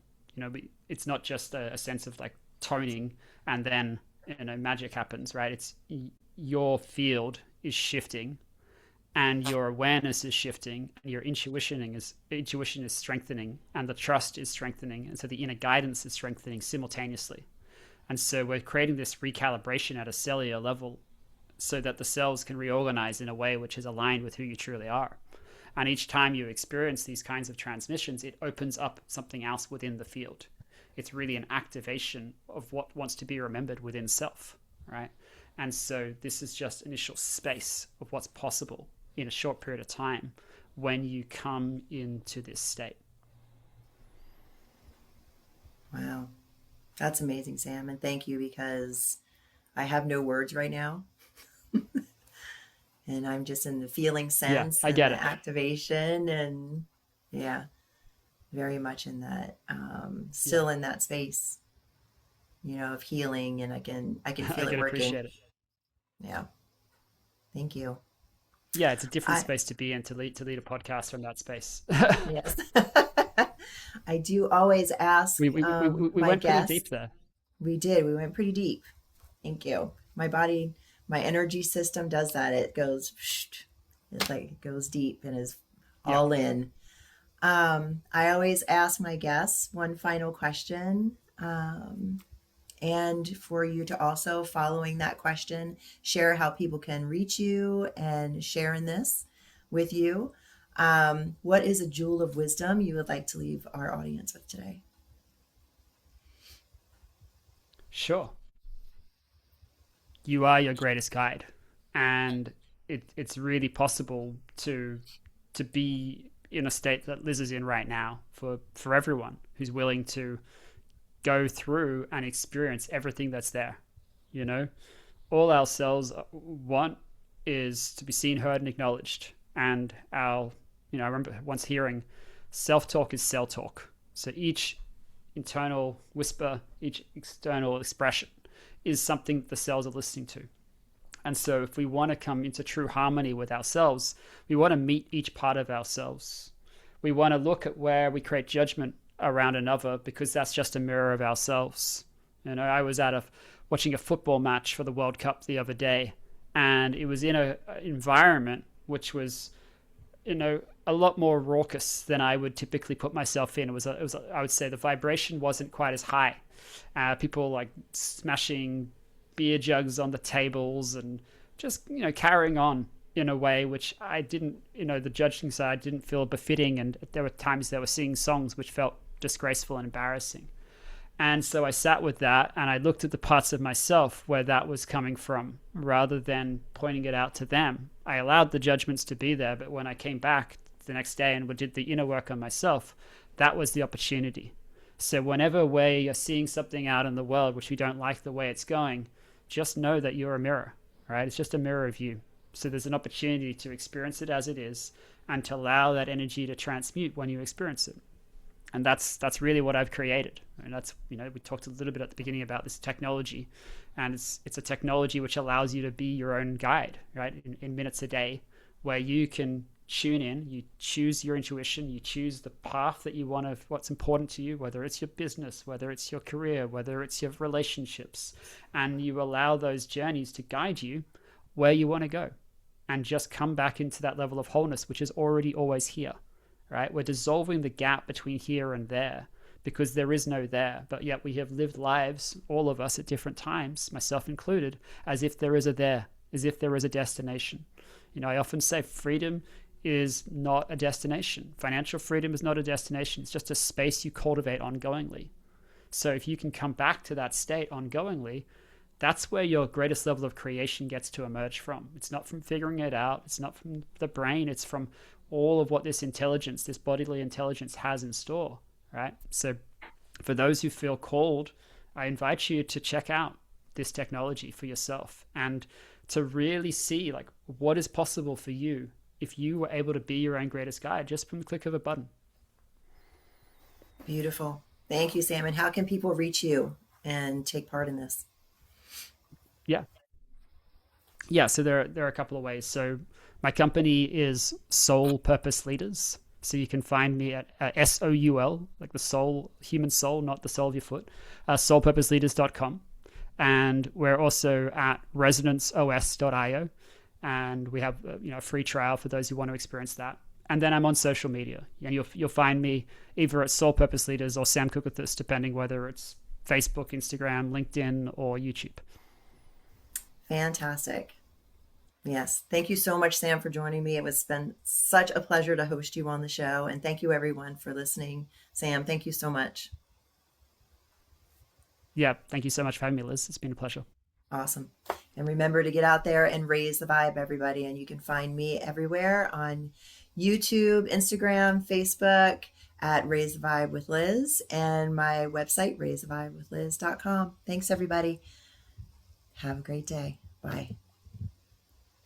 It's not just a sense of like toning and then magic happens, right? It's your field is shifting and your awareness is shifting and your intuition is strengthening and the trust is strengthening, and so the inner guidance is strengthening simultaneously. And so we're creating this recalibration at a cellular level so that the cells can reorganize in a way which is aligned with who you truly are. And each time you experience these kinds of transmissions, it opens up something else within the field. It's really an activation of what wants to be remembered within self, right? And so this is just initial space of what's possible in a short period of time when you come into this state. Wow. That's amazing, Sam. And thank you, because I have no words right now. And I'm just in the feeling Yeah, sense I and get the it. activation, and yeah, very much in that, Yeah, still in that space, of healing, and I can I feel it can working. appreciate it. Yeah. Thank you. Yeah, it's a different I space to be in to lead a podcast from that space. Yes. I do always ask We my went pretty guests. deep there. We did. We went pretty deep. Thank you. My body, my energy system does that. It goes, it's like it goes deep and is Yeah, all in. I always ask my guests one final question. And for you to also, following that question, share how people can reach you and share in this with you. What is a jewel of wisdom you would like to leave our audience with today? sure. You are your greatest guide, and it's really possible to be in a state that Liz is in right now for everyone who's willing to go through and experience everything that's there. You know, all our cells want is to be seen, heard, and acknowledged. And I remember once hearing self talk is cell talk. So each internal whisper, each external expression is something the cells are listening to. And so if we want to come into true harmony with ourselves, we want to meet each part of ourselves. We want to look at where we create judgment around another, because that's just a mirror of ourselves. I was watching a football match for the World Cup the other day, and it was in an environment which was, a lot more raucous than I would typically put myself in. I would say the vibration wasn't quite as high. People like smashing beer jugs on the tables and just, carrying on in a way which I didn't, the judging side didn't feel befitting. And there were times they were singing songs which felt disgraceful and embarrassing. And so I sat with that and I looked at the parts of myself where that was coming from rather than pointing it out to them. I allowed the judgments to be there, but when I came back the next day and did the inner work on myself, that was the opportunity. So whenever we are seeing something out in the world which we don't like the way it's going, just know that you're a mirror, right? It's just a mirror of you. So there's an opportunity to experience it as it is and to allow that energy to transmute when you experience it. And that's really what I've created. And that's, we talked a little bit at the beginning about this technology, and it's a technology which allows you to be your own guide, right? In minutes a day, where you can tune in, you choose your intuition, you choose the path that you want to, what's important to you, whether it's your business, whether it's your career, whether it's your relationships, and you allow those journeys to guide you where you want to go, and just come back into that level of wholeness, which is already always here. Right? We're dissolving the gap between here and there because there is no there, but yet we have lived lives, all of us at different times, myself included, as if there is a there, as if there is a destination. I often say freedom is not a destination. Financial freedom is not a destination. It's just a space you cultivate ongoingly. So if you can come back to that state ongoingly, that's where your greatest level of creation gets to emerge from. It's not from figuring it out. It's not from the brain. It's from all of what this intelligence, this bodily intelligence has in store, right? So for those who feel called, I invite you to check out this technology for yourself and to really see like what is possible for you if you were able to be your own greatest guide just from the click of a button. Beautiful. Thank you, Sam. And how can people reach you and take part in this? Yeah, so there are a couple of ways. So my company is Soul Purpose Leaders. So you can find me at SOUL, like the soul, human soul, not the sole of your foot, soulpurposeleaders.com. And we're also at resonanceos.io. And we have a free trial for those who want to experience that. And then I'm on social media. And you'll find me either at Soul Purpose Leaders or Sam Kukathas, depending whether it's Facebook, Instagram, LinkedIn, or YouTube. Fantastic. Yes. Thank you so much, Sam, for joining me. It has been such a pleasure to host you on the show. And thank you, everyone, for listening. Sam, thank you so much. Yeah. Thank you so much for having me, Liz. It's been a pleasure. Awesome. And remember to get out there and raise the vibe, everybody. And you can find me everywhere on YouTube, Instagram, Facebook at Raise the Vibe with Liz, and my website, raisethevibewithliz.com. Thanks, everybody. Have a great day. Bye.